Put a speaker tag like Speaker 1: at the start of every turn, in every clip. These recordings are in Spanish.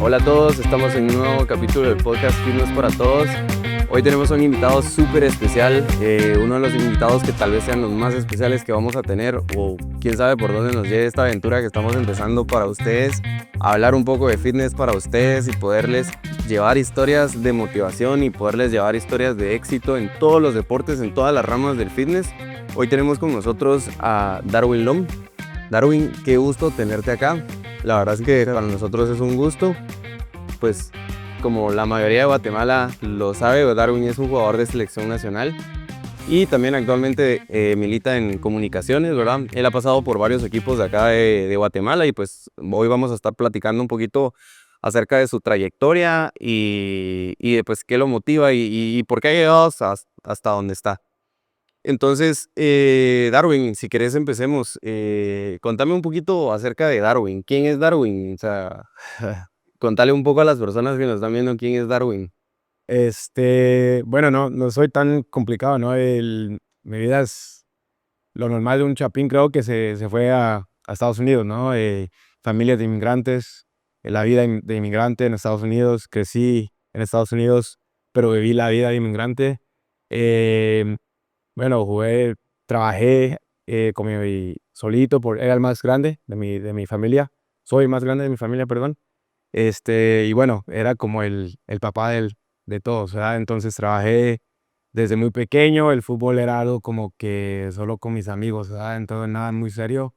Speaker 1: Hola a todos, estamos en un nuevo capítulo del podcast Fitness para Todos. Hoy tenemos un invitado súper especial, uno de los invitados que tal vez sean los más especiales que vamos a tener, o quién sabe por dónde nos lleve esta aventura que estamos empezando para ustedes, a hablar un poco de fitness para ustedes y poderles llevar historias de motivación y poderles llevar historias de éxito en todos los deportes, en todas las ramas del fitness. Hoy tenemos con nosotros a Darwin Lom. Darwin, qué gusto tenerte acá. La verdad es que para nosotros es un gusto. Pues como la mayoría de Guatemala lo sabe, Darwin es un jugador de selección nacional y también actualmente milita en comunicaciones, ¿verdad? Él ha pasado por varios equipos de acá de Guatemala y pues hoy vamos a estar platicando un poquito acerca de su trayectoria y de pues qué lo motiva y por qué ha llegado hasta donde está. Entonces, Darwin, si querés empecemos. Contame un poquito acerca de Darwin. ¿Quién es Darwin? O sea, contale un poco a las personas que nos están viendo quién es Darwin.
Speaker 2: Bueno, no soy tan complicado, ¿no? Mi vida es lo normal de un chapín, creo que se fue a Estados Unidos, ¿no? Familia de inmigrantes, la vida de inmigrante en Estados Unidos, crecí en Estados Unidos, pero viví la vida de inmigrante. Em, bueno, trabajé solito, era el más grande de mi familia, soy el más grande de mi familia, perdón. Y bueno, era como el papá de todos, ¿verdad? Entonces trabajé desde muy pequeño, el fútbol era algo como que solo con mis amigos, ¿verdad? Entonces nada muy serio.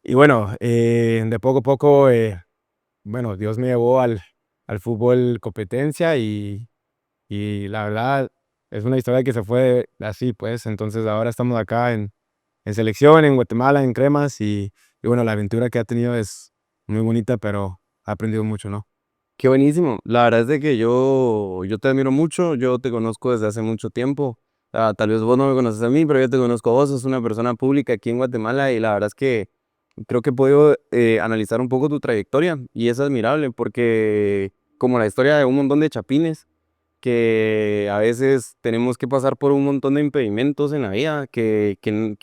Speaker 2: Y bueno, de poco a poco, bueno, Dios me llevó al fútbol competencia y la verdad es una historia que se fue así, pues. Entonces ahora estamos acá en selección, en Guatemala, en Cremas y bueno, la aventura que ha tenido es muy bonita, pero ha aprendido mucho, ¿no?
Speaker 1: Qué buenísimo. La verdad es de que yo te admiro mucho. Yo te conozco desde hace mucho tiempo. Tal vez vos no me conoces a mí, pero yo te conozco a vos. Sos una persona pública aquí en Guatemala y la verdad es que creo que he podido analizar un poco tu trayectoria y es admirable porque como la historia de un montón de chapines que a veces tenemos que pasar por un montón de impedimentos en la vida, que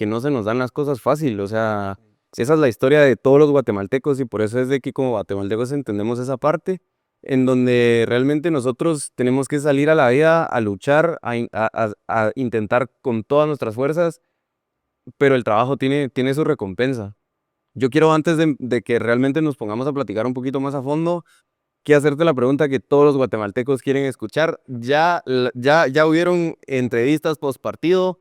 Speaker 1: no se nos dan las cosas fácil, o sea, esa es la historia de todos los guatemaltecos y por eso es de que como guatemaltecos entendemos esa parte en donde realmente nosotros tenemos que salir a la vida a luchar, a intentar con todas nuestras fuerzas, pero el trabajo tiene su recompensa. Yo quiero antes de que realmente nos pongamos a platicar un poquito más a fondo, quiero hacerte la pregunta que todos los guatemaltecos quieren escuchar. Ya hubieron entrevistas post partido,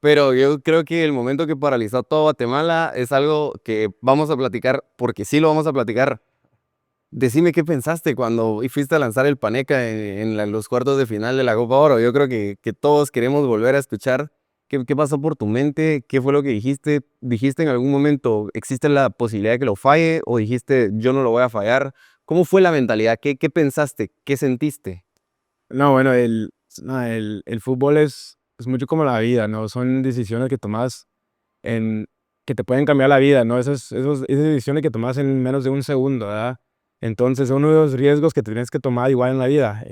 Speaker 1: pero yo creo que el momento que paralizó todo Guatemala es algo que vamos a platicar, porque sí lo vamos a platicar. Decime qué pensaste cuando fuiste a lanzar el Paneca en los cuartos de final de la Copa Oro. Yo creo que todos queremos volver a escuchar qué pasó por tu mente, qué fue lo que dijiste. ¿Dijiste en algún momento existe la posibilidad de que lo falle o dijiste yo no lo voy a fallar? ¿Cómo fue la mentalidad? ¿Qué pensaste? ¿Qué sentiste?
Speaker 2: No, bueno, el fútbol es mucho como la vida, ¿no? Son decisiones que tomas en, que te pueden cambiar la vida, ¿no? Esas decisiones que tomas en menos de un segundo, ¿verdad? Entonces, son uno de los riesgos que tienes que tomar igual en la vida.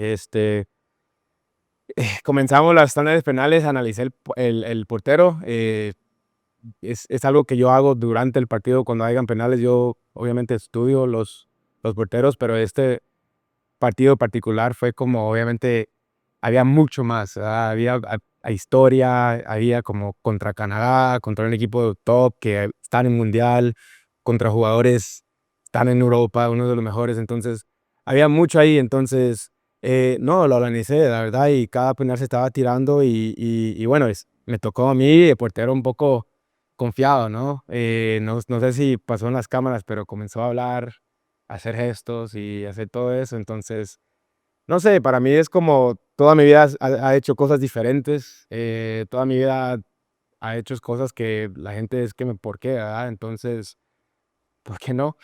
Speaker 2: Comenzamos las tandas penales, analicé el portero. Es algo que yo hago durante el partido cuando hayan penales. Yo obviamente estudio los porteros, pero este partido particular fue como obviamente había mucho más, ¿verdad? Había historia, había como contra Canadá, contra un equipo top que está en el mundial, contra jugadores están en Europa, uno de los mejores, entonces había mucho ahí, entonces no, lo organicé, la verdad, y cada penal se estaba tirando y bueno, me tocó a mí, el portero un poco confiado, ¿no? No sé si pasó en las cámaras, pero comenzó a hablar, a hacer gestos y hacer todo eso, entonces no sé, para mí es como toda mi vida ha hecho cosas diferentes, toda mi vida ha hecho cosas que la gente es que ¿por qué, verdad? Entonces, ¿por qué no?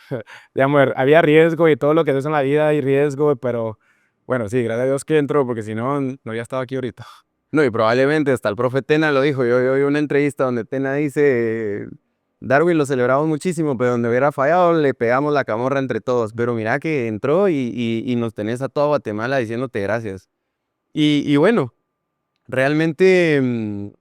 Speaker 2: Digamos, había riesgo y todo lo que haces en la vida hay riesgo, pero bueno, sí, gracias a Dios que entró, porque si no, no había estado aquí ahorita.
Speaker 1: No, y probablemente hasta el profe Tena lo dijo. Yo vi una entrevista donde Tena dice, Darwin lo celebramos muchísimo, pero donde hubiera fallado le pegamos la camorra entre todos. Pero mira que entró y nos tenés a toda Guatemala diciéndote gracias. Y bueno, realmente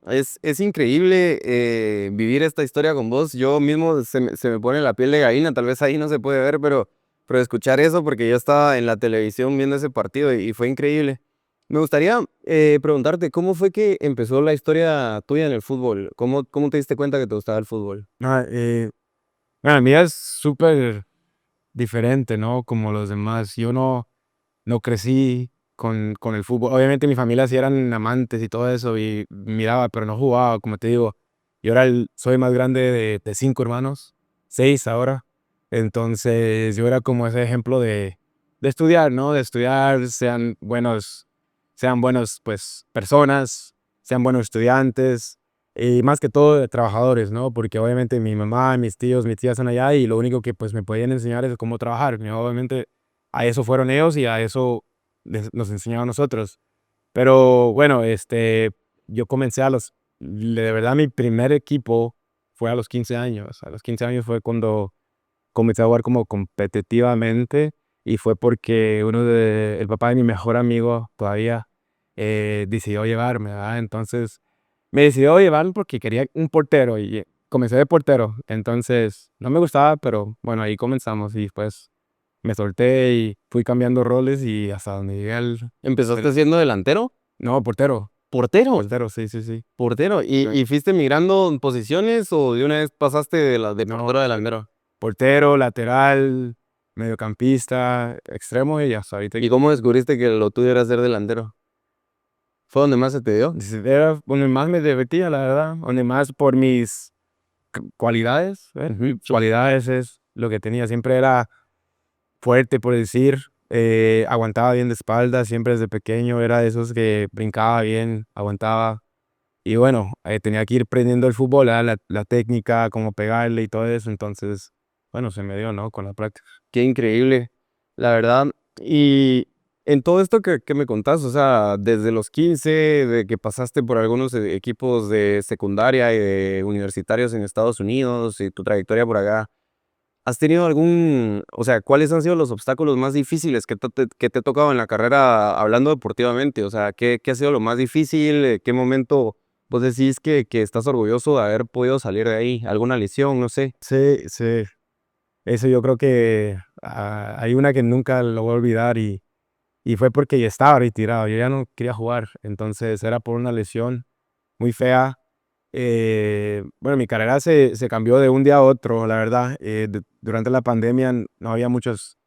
Speaker 1: es increíble vivir esta historia con vos. Yo mismo se me pone la piel de gallina, tal vez ahí no se puede ver, pero pero escuchar eso porque yo estaba en la televisión viendo ese partido y fue increíble. Me gustaría preguntarte, ¿cómo fue que empezó la historia tuya en el fútbol? ¿Cómo te diste cuenta que te gustaba el fútbol?
Speaker 2: Ah, bueno, la mía es súper diferente, ¿no? Como los demás. Yo no crecí con el fútbol. Obviamente mi familia sí eran amantes y todo eso y miraba, pero no jugaba, como te digo. Yo era soy más grande de 5 hermanos, 6 ahora. Entonces yo era como ese ejemplo de estudiar, ¿no? De estudiar, sean buenos, pues, personas, sean buenos estudiantes y más que todo de trabajadores, ¿no? Porque obviamente mi mamá, mis tíos, mis tías están allá y lo único que pues me podían enseñar es cómo trabajar. Y obviamente a eso fueron ellos y a eso nos enseñaron a nosotros. Pero bueno, yo comencé de verdad mi primer equipo fue a los 15 años. A los 15 años fue cuando comencé a jugar como competitivamente y fue porque el papá de mi mejor amigo todavía decidió llevarme, ¿verdad? Entonces me decidió llevar porque quería un portero y comencé de portero. Entonces no me gustaba, pero bueno, ahí comenzamos y después me solté y fui cambiando roles y hasta donde llegué
Speaker 1: ¿Empezaste siendo delantero?
Speaker 2: no, portero,
Speaker 1: ¿Portero?
Speaker 2: portero, sí, sí, sí.
Speaker 1: ¿Portero? ¿Y,
Speaker 2: Sí.
Speaker 1: y fuiste migrando en posiciones o de una vez pasaste de
Speaker 2: No,
Speaker 1: portero a delantero?
Speaker 2: portero, lateral, mediocampista, extremo y hasta ahorita.
Speaker 1: ¿Y cómo descubriste que lo tuyo era ser delantero? ¿Fue donde más se te dio?
Speaker 2: Era donde más me divertía, la verdad, donde más por mis cualidades,
Speaker 1: Ujú.
Speaker 2: cualidades es lo que tenía, siempre era fuerte, por decir, aguantaba bien de espalda, siempre desde pequeño era de esos que brincaba bien, aguantaba. Y bueno, tenía que ir aprendiendo el fútbol, la técnica, cómo pegarle y todo eso, entonces, bueno, se me dio, ¿no? Con la práctica.
Speaker 1: Qué increíble, la verdad. Y en todo esto que me contás, o sea, desde los 15, de que pasaste por algunos equipos de secundaria y de universitarios en Estados Unidos y tu trayectoria por acá, ¿has tenido o sea, cuáles han sido los obstáculos más difíciles que te ha tocado en la carrera hablando deportivamente? O sea, ¿qué ha sido lo más difícil? ¿Qué momento vos decís que estás orgulloso de haber podido salir de ahí? ¿Alguna lesión? No sé.
Speaker 2: Sí, sí, eso yo creo que hay una que nunca lo voy a olvidar y fue porque ya estaba retirado, yo ya no quería jugar, entonces era por una lesión muy fea. Bueno, mi carrera se cambió de un día a otro, la verdad. Durante la pandemia no había muchas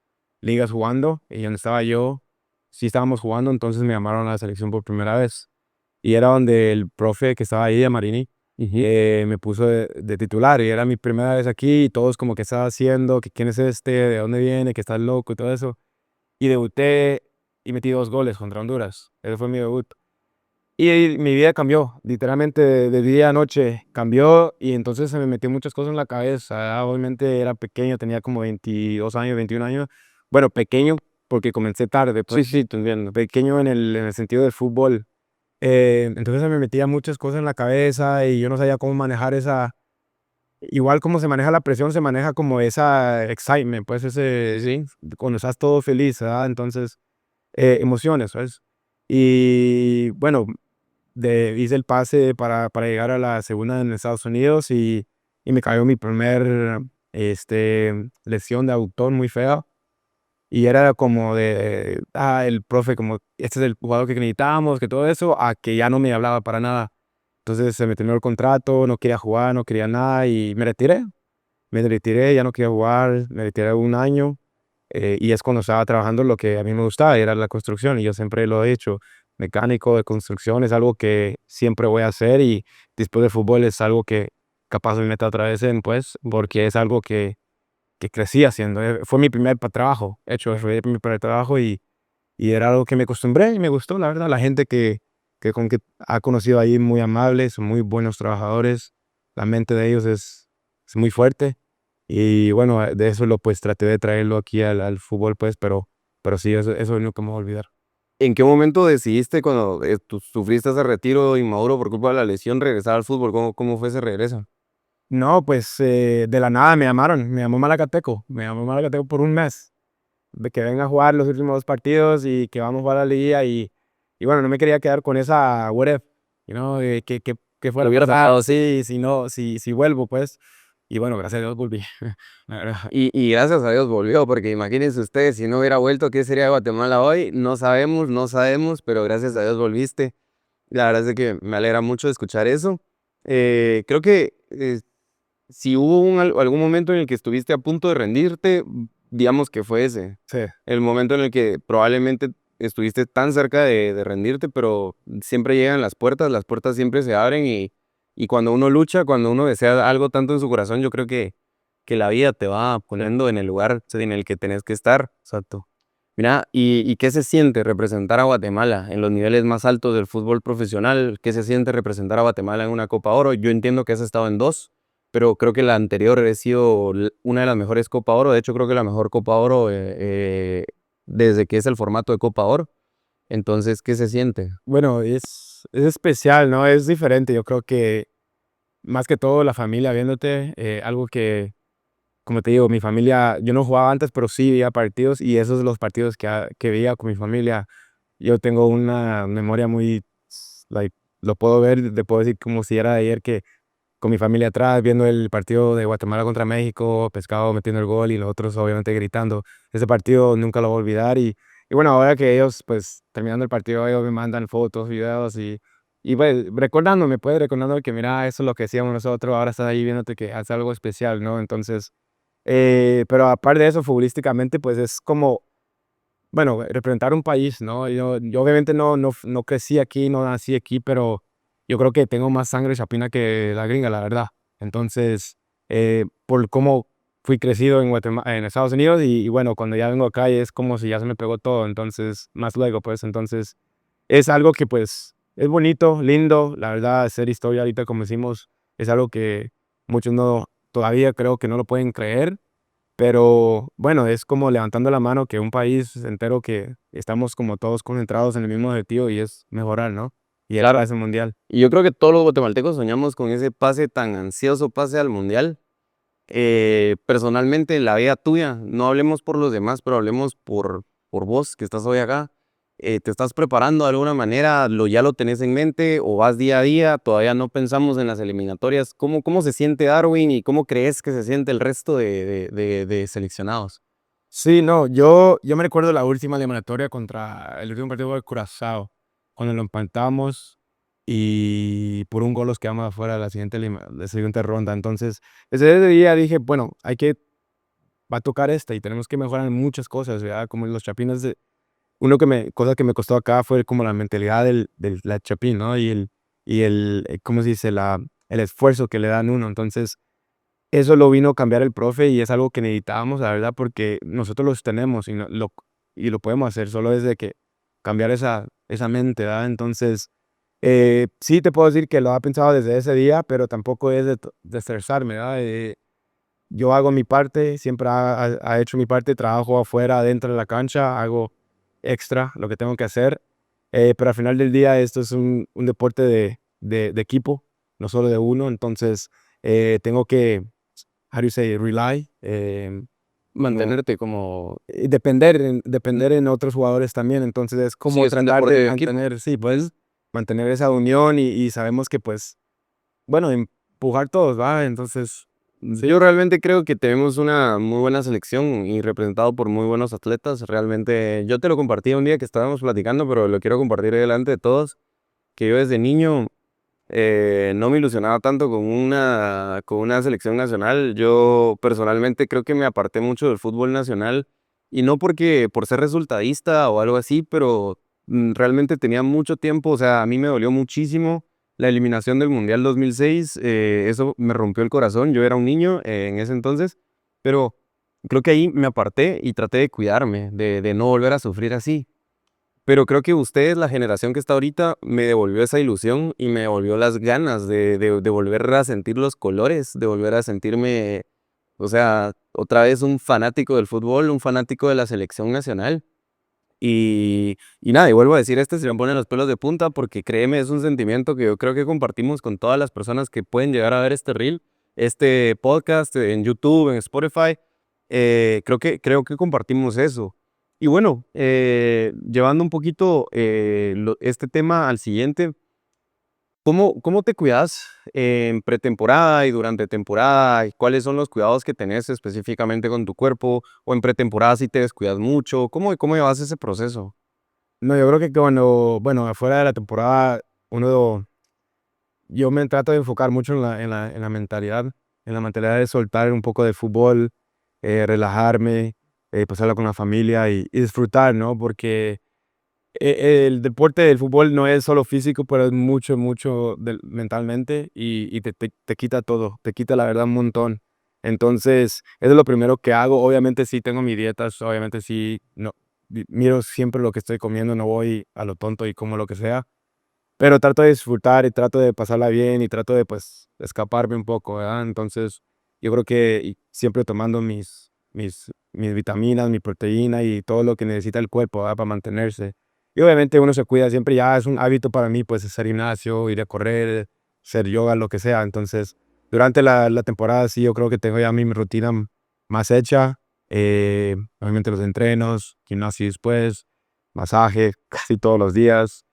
Speaker 2: ligas jugando y donde estaba yo sí estábamos jugando, entonces me llamaron a la selección por primera vez. Y era donde el profe que estaba ahí, Amarini,
Speaker 1: Ujú.
Speaker 2: me puso de titular y era mi primera vez aquí y todos como que estaba haciendo, que quién es este, de dónde viene, que estás loco y todo eso. Y debuté y metí 2 goles contra Honduras. Ese fue mi debut. Y mi vida cambió, literalmente de día a noche cambió y entonces se me metió muchas cosas en la cabeza. Obviamente era pequeño, tenía como 22 años, 21 años. Bueno, pequeño porque comencé tarde,
Speaker 1: Sí,
Speaker 2: pues.
Speaker 1: sí, te entiendo.
Speaker 2: Pequeño en el sentido del fútbol. Entonces se me metía muchas cosas en la cabeza y yo no sabía cómo manejar igual como se maneja la presión, se maneja como esa excitement, pues
Speaker 1: Sí, sí.
Speaker 2: cuando estás todo feliz, ¿verdad? Entonces, emociones, ¿sabes? Y bueno, hice el pase para llegar a la segunda en Estados Unidos y me cayó mi primer lesión de aductor muy fea. Y era como el profe, como, este es el jugador que necesitábamos, que todo eso, a que ya no me hablaba para nada. Entonces se me terminó el contrato, no quería jugar, no quería nada y me retiré. Me retiré, ya no quería jugar, me retiré un año y es cuando estaba trabajando lo que a mí me gustaba, era la construcción y yo siempre lo he hecho. Mecánico de construcción es algo que siempre voy a hacer y después del fútbol es algo que capaz me meta otra vez en, pues, porque es algo que crecí haciendo. Fue mi primer trabajo, hecho, fue mi primer trabajo y era algo que me acostumbré y me gustó, la verdad. La gente que ha conocido ahí muy amables, son muy buenos trabajadores, la mente de ellos es muy fuerte y bueno, de eso pues traté de traerlo aquí al fútbol, pues, pero sí, eso nunca me voy a olvidar.
Speaker 1: ¿En qué momento decidiste cuando tú sufriste ese retiro inmaduro por culpa de la lesión regresar al fútbol? ¿Cómo fue ese regreso?
Speaker 2: No, pues de la nada me llamaron, me llamó Malacateco por un mes, de que venga a jugar los últimos 2 partidos y que vamos a jugar la liga y bueno, no me quería quedar con esa what if, que
Speaker 1: ¿Qué
Speaker 2: fuera a
Speaker 1: hubiera
Speaker 2: pasar,
Speaker 1: pasado? Sí.
Speaker 2: sí, si no, si vuelvo, pues. y bueno, gracias a Dios volví, la verdad.
Speaker 1: Y gracias a Dios volvió, porque imagínense ustedes, si no hubiera vuelto, ¿qué sería de Guatemala hoy? No sabemos, no sabemos, pero gracias a Dios volviste. La verdad es de que me alegra mucho escuchar eso. Creo que si hubo algún momento en el que estuviste a punto de rendirte, digamos que fue ese.
Speaker 2: Sí.
Speaker 1: El momento en el que probablemente estuviste tan cerca de rendirte, pero siempre llegan las puertas siempre se abren y cuando uno lucha, cuando uno desea algo tanto en su corazón, yo creo que la vida te va poniendo en el lugar en el que tenés que estar. Exacto. Mira, ¿y qué se siente representar a Guatemala en los niveles más altos del fútbol profesional? ¿Qué se siente representar a Guatemala en una Copa Oro? Yo entiendo que has estado en dos, pero creo que la anterior ha sido una de las mejores Copa Oro. De hecho, creo que la mejor Copa Oro desde que es el formato de Copa Oro. Entonces, ¿qué se siente?
Speaker 2: Bueno, es especial, ¿no? Es diferente. Yo creo que más que todo la familia viéndote, algo que, como te digo, mi familia, yo no jugaba antes, pero sí veía partidos y esos los partidos que veía con mi familia, yo tengo una memoria muy, like, lo puedo ver, te puedo decir como si era de ayer que con mi familia atrás, viendo el partido de Guatemala contra México, Pescado metiendo el gol y los otros obviamente gritando. Ese partido nunca lo voy a olvidar y bueno, ahora que ellos, pues, terminando el partido, ellos me mandan fotos, videos y pues, recordándome, pues, recordando que mira, eso es lo que hacíamos nosotros, ahora estás ahí viéndote que hace algo especial, ¿no? Entonces, pero aparte de eso, futbolísticamente, pues, es como, bueno, representar un país, ¿no? Yo obviamente no crecí aquí, no nací aquí, pero yo creo que tengo más sangre chapina que la gringa, la verdad. Entonces, por cómo fui crecido en Guatemala, en Estados Unidos y bueno, cuando ya vengo acá es como si ya se me pegó todo, entonces, más luego, pues, entonces, es algo que, pues, es bonito, lindo, la verdad, hacer historia ahorita, como decimos, es algo que muchos no, todavía creo que no lo pueden creer, pero bueno, es como levantando la mano que un país entero que estamos como todos concentrados en el mismo objetivo y es mejorar, ¿no? Y el
Speaker 1: Claro.
Speaker 2: pase mundial.
Speaker 1: Y yo creo que todos los guatemaltecos soñamos con ese pase tan ansioso, pase al Mundial. Personalmente, la vida tuya, no hablemos por los demás, pero hablemos por vos que estás hoy acá. ¿Te estás preparando de alguna manera? ¿Ya lo tenés en mente o vas día a día? Todavía no pensamos en las eliminatorias. ¿Cómo se siente Darwin y cómo crees que se siente el resto de seleccionados?
Speaker 2: Sí, no, yo me recuerdo la última eliminatoria contra el último partido de Curazao, cuando lo empatamos y por un gol nos quedamos afuera de la siguiente ronda. Entonces, desde ese día dije, bueno, va a tocar esta y tenemos que mejorar en muchas cosas, ¿verdad? Como los chapines cosa que me costó acá fue como la mentalidad del la chapín, ¿no? ¿Cómo se dice? El esfuerzo que le dan uno. Entonces, eso lo vino a cambiar el profe y es algo que necesitábamos, la verdad, porque nosotros los tenemos y lo podemos hacer, solo es de que cambiar esa mente, ¿verdad? Entonces, sí te puedo decir que lo ha pensado desde ese día, pero tampoco es de estresarme, ¿verdad? Yo hago mi parte, siempre ha hecho mi parte, trabajo afuera, adentro de la cancha, hago extra lo que tengo que hacer, pero al final del día esto es un deporte de equipo, no solo de uno, entonces tengo que, how do you say, rely, como
Speaker 1: Mantenerte como...
Speaker 2: depender en otros jugadores también, entonces es
Speaker 1: Sí,
Speaker 2: como
Speaker 1: es un
Speaker 2: tratar
Speaker 1: deporte
Speaker 2: de
Speaker 1: de equipo.
Speaker 2: mantener, sí, pues, mantener esa unión y sabemos que, pues, bueno, empujar todos, ¿va? Entonces, sí.
Speaker 1: Yo realmente creo que tenemos una muy buena selección y representado por muy buenos atletas. Realmente, yo te lo compartí un día que estábamos platicando, pero lo quiero compartir delante de todos, que yo desde niño no me ilusionaba tanto con una selección nacional. Yo personalmente creo que me aparté mucho del fútbol nacional y no por ser resultadista o algo así, pero realmente tenía mucho tiempo, o sea, a mí me dolió muchísimo la eliminación del Mundial 2006. Eso me rompió el corazón. Yo era un niño en ese entonces, pero creo que ahí me aparté y traté de cuidarme, de no volver a sufrir así. Pero creo que ustedes, la generación que está ahorita, me devolvió esa ilusión y me devolvió las ganas de volver a sentir los colores, de volver a sentirme, o sea, otra vez un fanático del fútbol, un fanático de la selección nacional. Y nada, y vuelvo a decir, se me ponen los pelos de punta porque créeme, es un sentimiento que yo creo que compartimos con todas las personas que pueden llegar a ver este reel, este podcast en YouTube, en Spotify. Creo que compartimos eso. Y bueno, llevando un poquito este tema al siguiente, ¿Cómo te cuidas en pretemporada y durante temporada? ¿Y cuáles son los cuidados que tenés específicamente con tu cuerpo? ¿O en pretemporada si te descuidas mucho? ¿Cómo llevas ese proceso?
Speaker 2: No, yo creo que cuando, bueno, afuera de la temporada, uno, yo me trato de enfocar mucho en la mentalidad de soltar un poco de fútbol, relajarme, pasarla con la familia y disfrutar, ¿no? Porque el deporte del fútbol no es solo físico, pero es mucho, mucho mentalmente y te quita todo, te quita la verdad un montón. Entonces, eso es lo primero que hago. Obviamente sí tengo mi dieta, obviamente sí, no, miro siempre lo que estoy comiendo, no voy a lo tonto y como lo que sea, pero trato de disfrutar y trato de pasarla bien y trato de, pues, escaparme un poco, ¿verdad? Entonces, yo creo que siempre tomando mis vitaminas, mi proteína y todo lo que necesita el cuerpo, ¿verdad? Para mantenerse. Y obviamente uno se cuida siempre, ya es un hábito para mí, pues, hacer gimnasio, ir a correr, hacer yoga, lo que sea. Entonces, durante la temporada sí, yo creo que tengo ya mi rutina más hecha. Obviamente los entrenos, gimnasio después, masaje casi todos los días,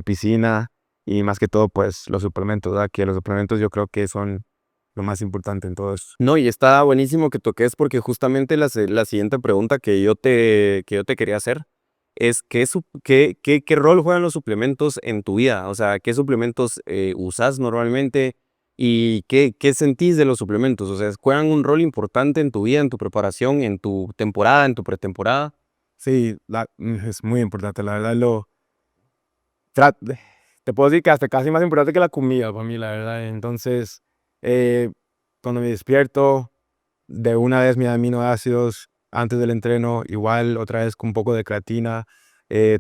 Speaker 2: piscina y más que todo, pues, los suplementos, ¿verdad? Que los suplementos yo creo que son lo más importante en todo esto.
Speaker 1: No, y está buenísimo que toques porque justamente la siguiente pregunta que yo te quería hacer es ¿qué rol juegan los suplementos en tu vida? O sea, ¿qué suplementos usas normalmente y qué sentís de los suplementos? O sea, ¿juegan un rol importante en tu vida, en tu preparación, en tu temporada, en tu pretemporada?
Speaker 2: Sí, es muy importante, la verdad Trat te puedo decir que hasta casi más importante que la comida para mí, la verdad. Entonces, eh, cuando me despierto, de una vez mis aminoácidos antes del entreno, igual otra vez con un poco de creatina,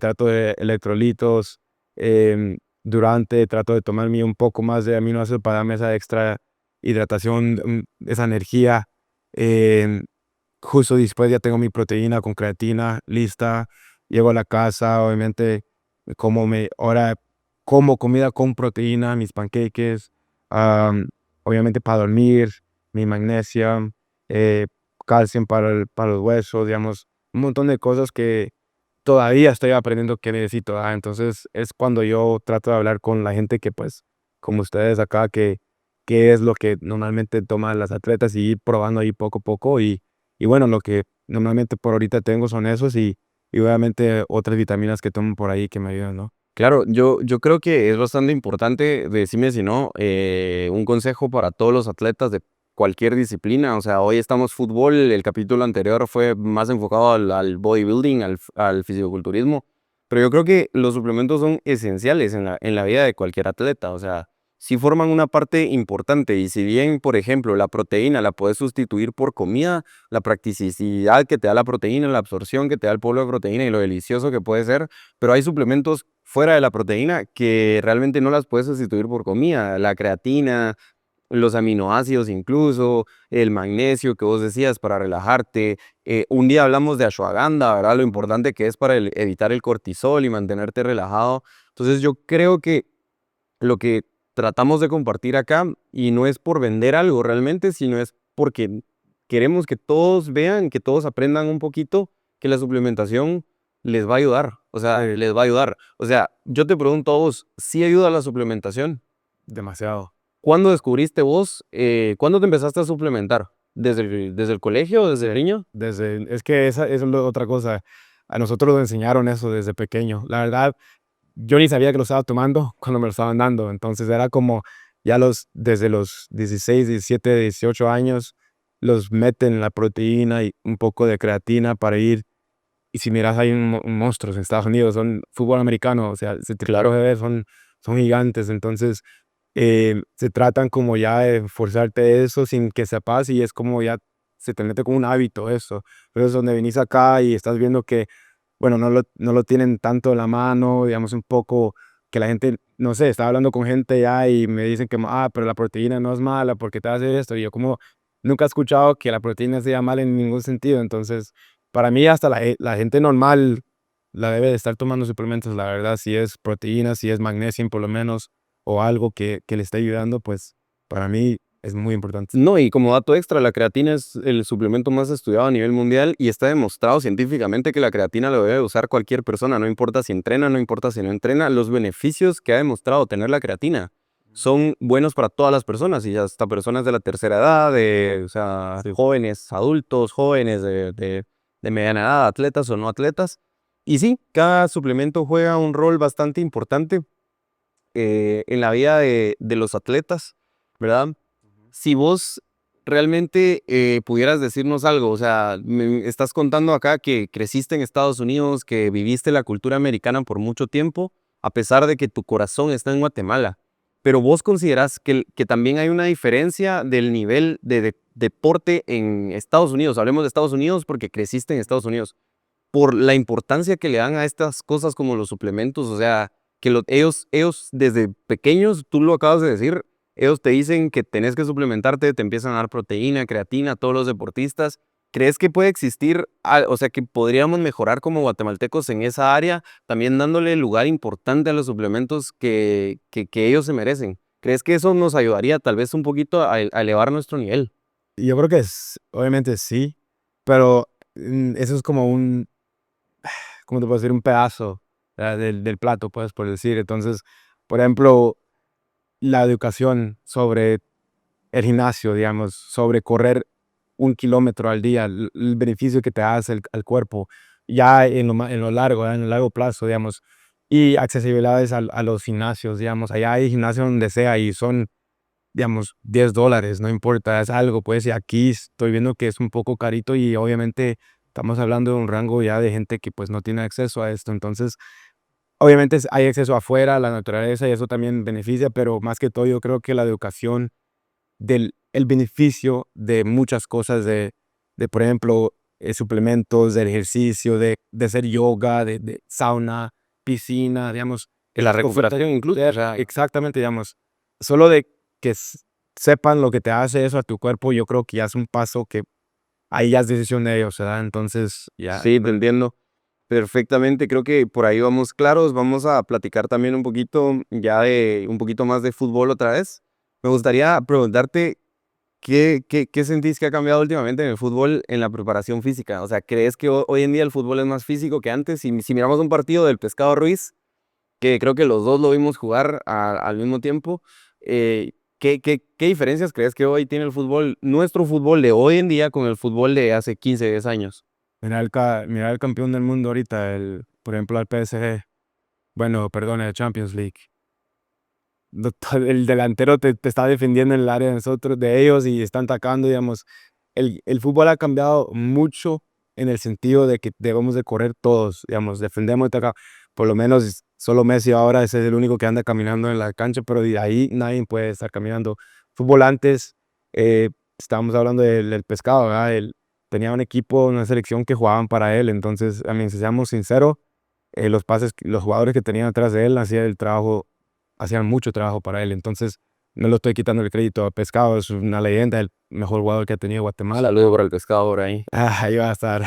Speaker 2: trato de electrolitos, trato de tomarme un poco más de aminoácidos para darme esa extra hidratación, esa energía. em, Justo después ya tengo mi proteína con creatina lista, llego a la casa, obviamente ahora como comida con proteína, mis panqueques, obviamente para dormir, mi magnesia, eh, calcio para los huesos, digamos, un montón de cosas que todavía estoy aprendiendo que necesito, entonces es cuando yo trato de hablar con la gente que, pues, como ustedes acá, que qué es lo que normalmente toman las atletas y ir probando ahí poco a poco y bueno, lo que normalmente por ahorita tengo son esos y obviamente otras vitaminas que tomo por ahí que me ayudan, ¿no?
Speaker 1: Claro, yo creo que es bastante importante, decime si no, un consejo para todos los atletas de cualquier disciplina. O sea, hoy estamos fútbol, el capítulo anterior fue más enfocado al bodybuilding, al fisicoculturismo, pero yo creo que los suplementos son esenciales en la vida de cualquier atleta. O sea, sí forman una parte importante y si bien, por ejemplo, la proteína la puedes sustituir por comida, la practicidad que te da la proteína, la absorción que te da el polvo de proteína y lo delicioso que puede ser, pero hay suplementos fuera de la proteína que realmente no las puedes sustituir por comida. La creatina, los aminoácidos incluso, el magnesio que vos decías para relajarte. Un día hablamos de ashwagandha, ¿verdad? Lo importante que es para evitar el cortisol y mantenerte relajado. Entonces yo creo que lo que tratamos de compartir acá, y no es por vender algo realmente, sino es porque queremos que todos vean, que todos aprendan un poquito, que la suplementación les va a ayudar, o sea,
Speaker 2: Sí,
Speaker 1: les va a ayudar. O sea, yo te pregunto a vos, ¿sí ayuda la suplementación?
Speaker 2: demasiado.
Speaker 1: ¿Cuándo descubriste vos, cuándo te empezaste a suplementar? ¿Desde el colegio, desde niño?
Speaker 2: Es que esa es otra cosa. A nosotros nos enseñaron eso desde pequeño. La verdad, yo ni sabía que lo estaba tomando cuando me lo estaban dando. Entonces era como ya desde los 16 17 18 años, los meten la proteína y un poco de creatina para ir. Y si miras, hay monstruos en Estados Unidos, son fútbol americano, o sea, se te claro
Speaker 1: Claro.
Speaker 2: de ver, son gigantes. Entonces, se tratan como ya de forzarte eso sin que sepas y es como ya se te mete como un hábito eso. Pero es donde venís acá y estás viendo que, bueno, no lo tienen tanto en la mano, digamos, un poco que la gente, no sé, estaba hablando con gente ya y me dicen que, pero la proteína no es mala porque te hace esto. Y yo como nunca he escuchado que la proteína sea mala en ningún sentido. Entonces, para mí hasta la gente normal la debe de estar tomando suplementos, la verdad, si es proteína, si es magnesio por lo menos o algo que le esté ayudando, pues para mí es muy importante.
Speaker 1: No, y como dato extra, la creatina es el suplemento más estudiado a nivel mundial y está demostrado científicamente que la creatina lo debe usar cualquier persona, no importa si entrena, no importa si no entrena, los beneficios que ha demostrado tener la creatina. son buenos para todas las personas y hasta personas de la tercera edad, o sea,
Speaker 2: Sí.
Speaker 1: jóvenes, adultos, jóvenes de mediana edad, atletas o no atletas. Y sí, cada suplemento juega un rol bastante importante en la vida de los atletas, ¿verdad? Si vos realmente pudieras decirnos algo, o sea, me estás contando acá que creciste en Estados Unidos, que viviste la cultura americana por mucho tiempo, a pesar de que tu corazón está en Guatemala, pero vos considerás que también hay una diferencia del nivel de deporte en Estados Unidos. Hablemos de Estados Unidos porque creciste en Estados Unidos por la importancia que le dan a estas cosas como los suplementos, o sea, que ellos desde pequeños, tú lo acabas de decir, ellos te dicen que tenés que suplementarte, te empiezan a dar proteína, creatina, a todos los deportistas. ¿Crees que puede existir, o sea, que podríamos mejorar como guatemaltecos en esa área, también dándole lugar importante a los suplementos que ellos se merecen? ¿Crees que eso nos ayudaría tal vez un poquito a elevar nuestro nivel?
Speaker 2: Y yo creo que obviamente sí, pero eso es como ¿cómo te puedo decir? Un pedazo del plato, pues, por decir. Entonces, por ejemplo, la educación sobre el gimnasio, digamos, sobre correr 1 kilómetro al día, el beneficio que te hace al cuerpo, ya en lo largo, en el largo plazo, digamos, y accesibilidades a los gimnasios, digamos, allá hay gimnasios donde sea y son, digamos, $10, no importa, es algo, pues, y aquí estoy viendo que es un poco carito y obviamente estamos hablando de un rango ya de gente que pues no tiene acceso a esto, entonces, obviamente hay acceso afuera, a la naturaleza y eso también beneficia, pero más que todo yo creo que la educación del el beneficio de muchas cosas por ejemplo, suplementos, del ejercicio, de hacer yoga, de sauna, piscina, digamos,
Speaker 1: Que la
Speaker 2: ofrecer
Speaker 1: recuperación incluso, o sea,
Speaker 2: exactamente, digamos, solo de que sepan lo que te hace eso a tu cuerpo, yo creo que ya es un paso que ahí ya es decisión de ellos, ¿verdad? Entonces, ya,
Speaker 1: sí, te entiendo. Perfectamente, creo que por ahí vamos claros. Vamos a platicar también un poquito ya de un poquito más de fútbol otra vez. Me gustaría preguntarte qué sentís que ha cambiado últimamente en el fútbol en la preparación física. O sea, ¿crees que hoy en día el fútbol es más físico que antes? Si miramos un partido del Pescado Ruiz, que creo que los dos lo vimos jugar al mismo tiempo, ¿qué diferencias crees que hoy tiene el fútbol, nuestro fútbol de hoy en día con el fútbol de hace 15, 10 años?
Speaker 2: mira el campeón del mundo ahorita, por ejemplo, al PSG, bueno, perdón, el Champions League. El delantero te está defendiendo en el área de nosotros, de ellos, y están atacando, digamos. El fútbol ha cambiado mucho en el sentido de que debemos de correr todos, digamos, defendemos y atacamos. Por lo menos solo Messi ahora es el único que anda caminando en la cancha, pero de ahí nadie puede estar caminando. Fútbol antes, estábamos hablando del Pescado, ¿verdad? Él tenía un equipo, una selección que jugaban para él, entonces, a mí, si seamos sinceros, los pases, los jugadores que tenían atrás de él hacían el trabajo, hacían mucho trabajo para él. Entonces, no le estoy quitando el crédito a Pescado, es una leyenda, el mejor jugador que ha tenido Guatemala.
Speaker 1: Saludo para el Pescado por ahí.
Speaker 2: Ahí va a estar.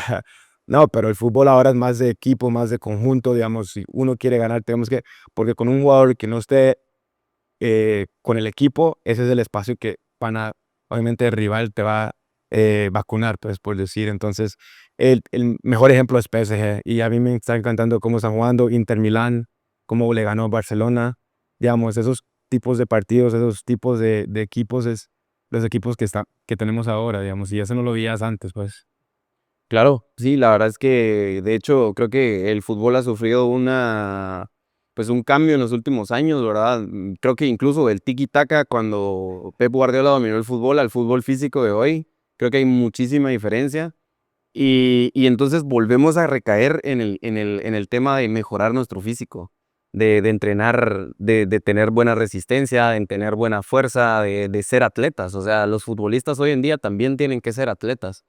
Speaker 2: No, pero el fútbol ahora es más de equipo, más de conjunto, digamos, si uno quiere ganar, tenemos que, porque con un jugador que no esté con el equipo, ese es el espacio que obviamente el rival te va a vacunar, pues, por decir. Entonces, el mejor ejemplo es PSG y a mí me está encantando cómo están jugando Inter Milán, cómo le ganó Barcelona, digamos, esos tipos de partidos, esos tipos de equipos es los equipos que tenemos ahora, digamos, y eso no lo veías antes, pues.
Speaker 1: Claro, sí, la verdad es que de hecho creo que el fútbol ha sufrido pues un cambio en los últimos años, ¿verdad? Creo que incluso el tiki-taka cuando Pep Guardiola dominó el fútbol al fútbol físico de hoy, creo que hay muchísima diferencia y entonces volvemos a recaer en el tema de mejorar nuestro físico, de entrenar, de tener buena resistencia, de tener buena fuerza, de ser atletas, o sea, los futbolistas hoy en día también tienen que ser atletas.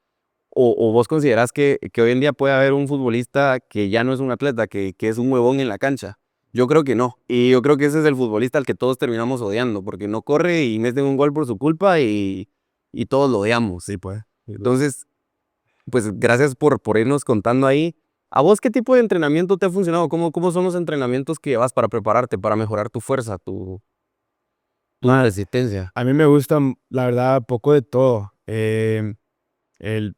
Speaker 1: ¿O vos considerás que hoy en día puede haber un futbolista que ya no es un atleta, que es un huevón en la cancha? Yo creo que no. Y yo creo que ese es el futbolista al que todos terminamos odiando, porque no corre y mete un gol por su culpa y todos lo odiamos.
Speaker 2: Sí, pues. Sí, pues.
Speaker 1: Entonces, pues gracias por irnos contando ahí. ¿A vos qué tipo de entrenamiento te ha funcionado? ¿Cómo son los entrenamientos que llevas para prepararte, para mejorar tu fuerza, tu resistencia?
Speaker 2: A mí me gusta, la verdad, poco de todo.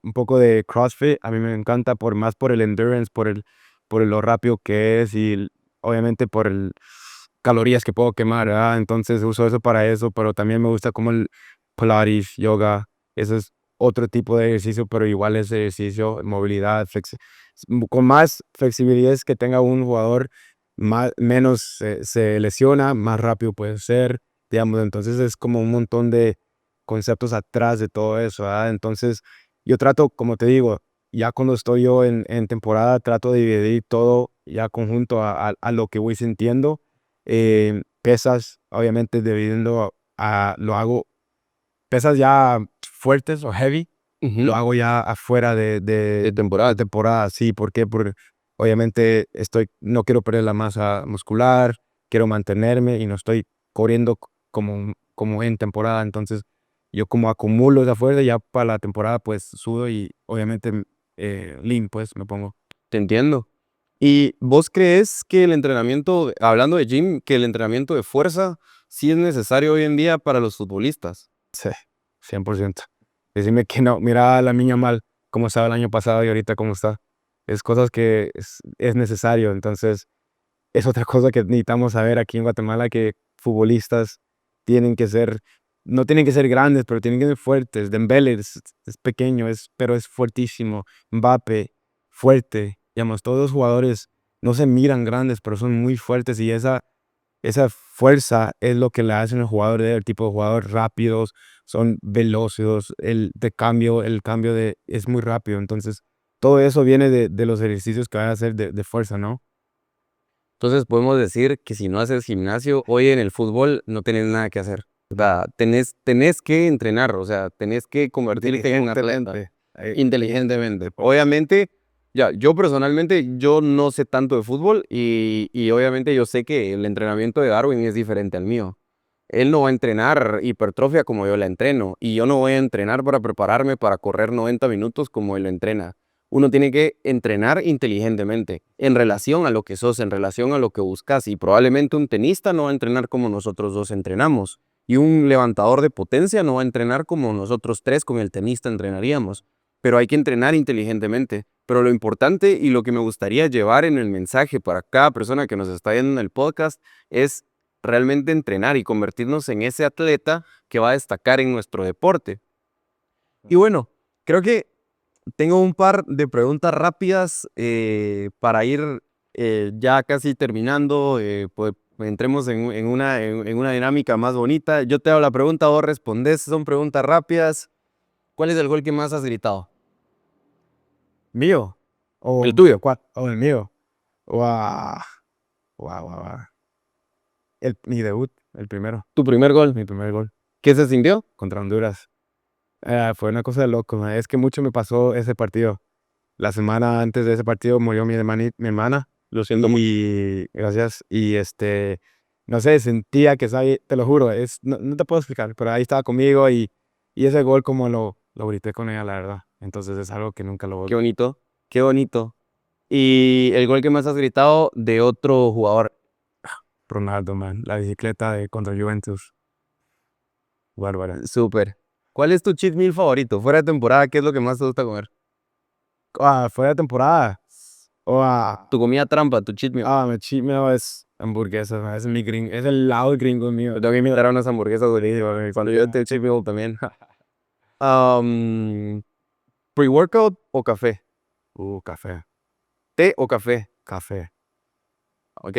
Speaker 2: Un poco de CrossFit, a mí me encanta más por el endurance, por lo rápido que es y obviamente calorías que puedo quemar, ¿verdad? Entonces uso eso para eso, pero también me gusta como el Pilates, yoga, eso es otro tipo de ejercicio, pero igual es ejercicio, movilidad, con más flexibilidades que tenga un jugador, menos se lesiona, más rápido puede ser, digamos, entonces es como un montón de conceptos atrás de todo eso, ¿verdad? Entonces yo trato, como te digo, ya cuando estoy yo en temporada, trato de dividir todo ya conjunto a lo que voy sintiendo. Pesas, obviamente, dividiendo lo hago, pesas ya fuertes o heavy, lo
Speaker 1: Ujú.
Speaker 2: hago ya afuera
Speaker 1: De
Speaker 2: de
Speaker 1: temporada.
Speaker 2: temporada, sí, ¿por qué? Porque obviamente no quiero perder la masa muscular, quiero mantenerme y no estoy corriendo como en temporada, entonces yo como acumulo esa fuerza, ya para la temporada pues sudo y obviamente lean pues me pongo.
Speaker 1: Te entiendo. ¿Y vos crees que el entrenamiento, hablando de gym, que el entrenamiento de fuerza sí es necesario hoy en día para los futbolistas?
Speaker 2: Sí, 100%. Decime que no, mira a la niña mal, cómo estaba el año pasado y ahorita cómo está. Es cosas que es necesario, entonces es otra cosa que necesitamos saber aquí en Guatemala, que futbolistas tienen que ser, no tienen que ser grandes, pero tienen que ser fuertes. Dembélé es pequeño, pero es fuertísimo. Mbappé, fuerte. Digamos, todos los jugadores no se miran grandes, pero son muy fuertes y esa fuerza es lo que le hacen al jugador, el tipo de jugadores rápidos, son veloces, el cambio es muy rápido. Entonces, todo eso viene de los ejercicios que van a hacer de fuerza, ¿no?
Speaker 1: Entonces podemos decir que si no haces gimnasio, hoy en el fútbol no tenés nada que hacer. O sea, tenés que entrenar, o sea, tenés que convertirte en un atleta
Speaker 2: Inteligentemente.
Speaker 1: inteligentemente. Obviamente, ya, yo personalmente, yo no sé tanto de fútbol y obviamente yo sé que el entrenamiento de Darwin es diferente al mío. Él no va a entrenar hipertrofia como yo la entreno y yo no voy a entrenar para prepararme para correr 90 minutos como él lo entrena. Uno tiene que entrenar inteligentemente en relación a lo que sos, en relación a lo que buscas y probablemente un tenista no va a entrenar como nosotros dos entrenamos y un levantador de potencia no va a entrenar como nosotros tres con el tenista entrenaríamos, pero hay que entrenar inteligentemente. Pero lo importante y lo que me gustaría llevar en el mensaje para cada persona que nos está viendo en el podcast es realmente entrenar y convertirnos en ese atleta que va a destacar en nuestro deporte. Y bueno, creo que tengo un par de preguntas rápidas para ir ya casi terminando, pues entremos en una dinámica más bonita. Yo te hago la pregunta, vos respondes, son preguntas rápidas. ¿Cuál es el gol que más has gritado?
Speaker 2: ¿Mío?
Speaker 1: El
Speaker 2: ¿O
Speaker 1: tuyo,
Speaker 2: cuál? ¿O el mío? Guau, guau, guau, guau. Mi debut, el primero,
Speaker 1: tu primer gol.
Speaker 2: mi primer gol
Speaker 1: ¿Qué se sintió?
Speaker 2: contra Honduras. Fue una cosa de loco, man. Es que mucho me pasó ese partido. La semana antes de ese partido murió mi hermana
Speaker 1: Lo siento mucho.
Speaker 2: y gracias. Y no sé, sentía que estaba ahí, te lo juro, no te puedo explicar, pero ahí estaba conmigo y ese gol como lo grité con ella, la verdad. Entonces es algo que nunca lo.
Speaker 1: Qué bonito, qué bonito. Y el gol que más has gritado de otro jugador.
Speaker 2: Ronaldo, man, la bicicleta contra Juventus, bárbara.
Speaker 1: Súper. ¿Cuál es tu cheat meal favorito? Fuera de temporada, ¿qué es lo que más te gusta comer?
Speaker 2: Fuera de temporada. Oh,
Speaker 1: Tu comida trampa, tu cheat meal.
Speaker 2: mi cheat meal es hamburguesas, man. Es mi gringo, es el lado gringo mío.
Speaker 1: Te tengo que invitar a unas hamburguesas buenísimas. Cuando yo te cheat meal también. ¿Pre-workout o café?
Speaker 2: Café,
Speaker 1: ¿Té o café?
Speaker 2: café.
Speaker 1: ¿Ok?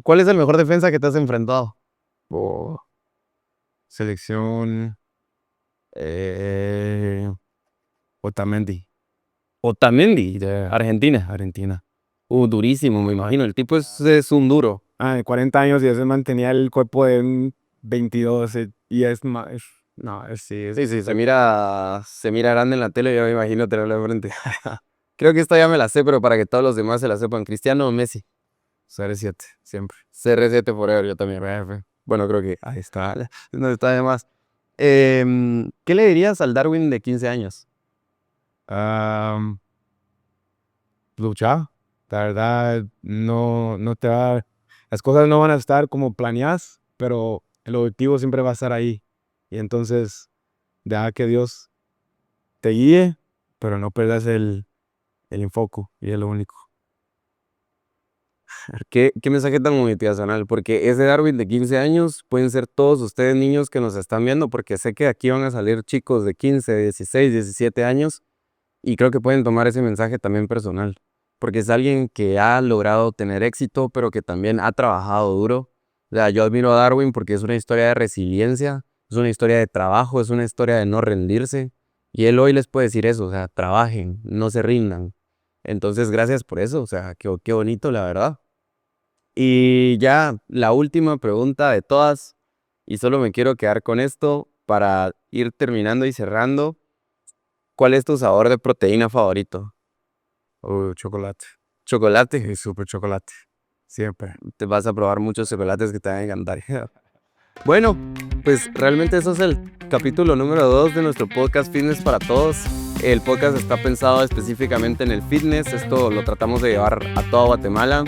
Speaker 1: ¿Cuál es el mejor defensa que te has enfrentado?
Speaker 2: Oh, selección, eh, Otamendi,
Speaker 1: Otamendi,
Speaker 2: de
Speaker 1: Argentina.
Speaker 2: Argentina.
Speaker 1: Durísimo, me imagino. El tipo es un duro.
Speaker 2: De 40 años y ese mantenía el cuerpo de un 22 y es más, no, sí,
Speaker 1: Sí, sí, se mira grande en la tele, yo me imagino tenerlo de frente. Creo que esta ya me la sé, pero para que todos los demás se la sepan. Cristiano o Messi.
Speaker 2: CR7, siempre.
Speaker 1: CR7 Forever, yo también.
Speaker 2: F.
Speaker 1: Bueno, creo que
Speaker 2: Ahí está.
Speaker 1: no está de más. ¿Qué le dirías al Darwin de 15 años?
Speaker 2: Am, Luchar, la verdad, no te va, las cosas no van a estar como planeadas, pero el objetivo siempre va a estar ahí. Y entonces, deja que Dios te guíe, pero no pierdas el enfoque, y es lo único.
Speaker 1: ¿Qué mensaje tan motivacional? Porque ese Darwin de 15 años pueden ser todos ustedes niños que nos están viendo, porque sé que aquí van a salir chicos de 15, 16, 17 años y creo que pueden tomar ese mensaje también personal, porque es alguien que ha logrado tener éxito, pero que también ha trabajado duro. O sea, yo admiro a Darwin porque es una historia de resiliencia, es una historia de trabajo, es una historia de no rendirse. Y él hoy les puede decir eso, o sea, trabajen, no se rindan. Entonces, gracias por eso, o sea, qué bonito, la verdad. Y ya la última pregunta de todas, y solo me quiero quedar con esto para ir terminando y cerrando. ¿Cuál es tu sabor de proteína favorito?
Speaker 2: Chocolate.
Speaker 1: Chocolate.
Speaker 2: Sí, súper chocolate. Siempre.
Speaker 1: Te vas a probar muchos chocolates que te van a encantar. Bueno, pues realmente eso es el capítulo número 2 de nuestro podcast Fitness para Todos. El podcast está pensado específicamente en el fitness. Esto lo tratamos de llevar a toda Guatemala.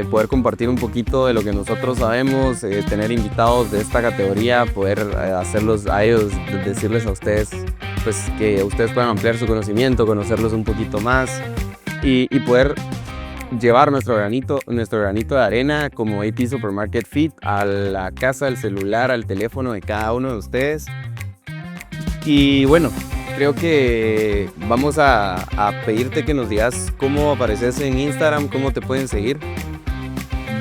Speaker 1: Poder compartir un poquito de lo que nosotros sabemos, tener invitados de esta categoría, poder hacerlos a ellos, decirles a ustedes, pues que ustedes puedan ampliar su conocimiento, conocerlos un poquito más y poder llevar nuestro granito de arena como AP Supermarket Fit a la casa, al celular, al teléfono de cada uno de ustedes. Y bueno, creo que vamos a pedirte que nos digas cómo apareces en Instagram, cómo te pueden seguir.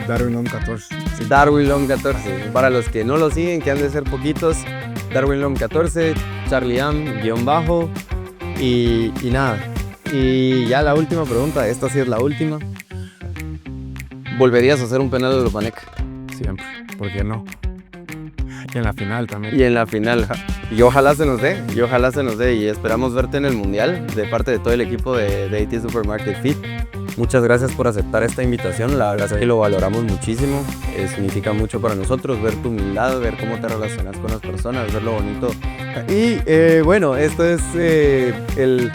Speaker 2: Darwin Long 14. Sí.
Speaker 1: Darwin Long 14. Para los que no lo siguen, que han de ser poquitos, Darwin Long 14, Charlie bajo y nada. Y ya la última pregunta, esta sí es la última. ¿Volverías a hacer un penal de Lopanek?
Speaker 2: Siempre. ¿Por qué no? Y en la final también.
Speaker 1: Y en la final. Y ojalá se nos dé. Y esperamos verte en el Mundial de parte de todo el equipo de AT Supermarket Fit. Muchas gracias por aceptar esta invitación. La verdad es que lo valoramos muchísimo. Significa mucho para nosotros ver tu humildad, ver cómo te relacionas con las personas, ver lo bonito. Y bueno, esto es el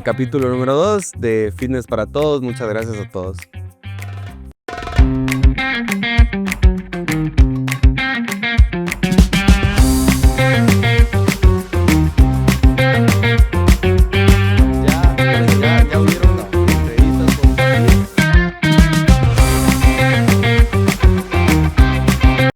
Speaker 1: capítulo número 2 de Fitness para Todos. Muchas gracias a todos.